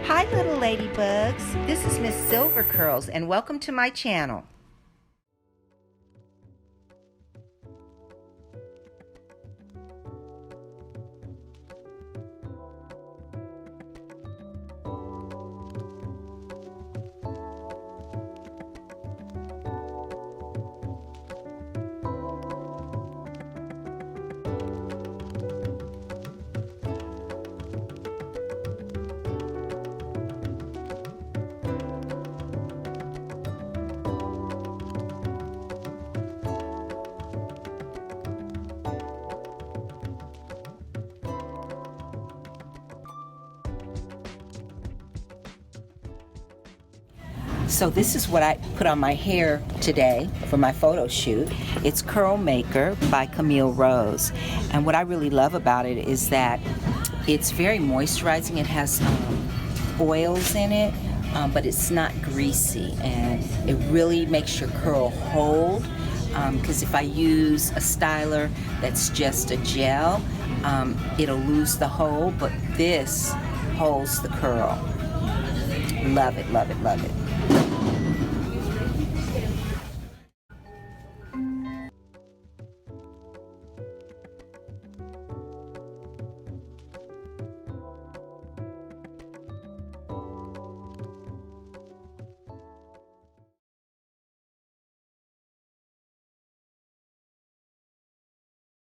Hi little ladybugs, this is Miss Silver Curls and welcome to my channel. So this is what I put on my hair today for my photo shoot. It's Curl Maker by Camille Rose. And what I really love about it is that it's very moisturizing. It has oils in it, but it's not greasy. And it really makes your curl hold. Because if I use a styler that's just a gel, it'll lose the hold, but this holds the curl. Love it, love it, love it.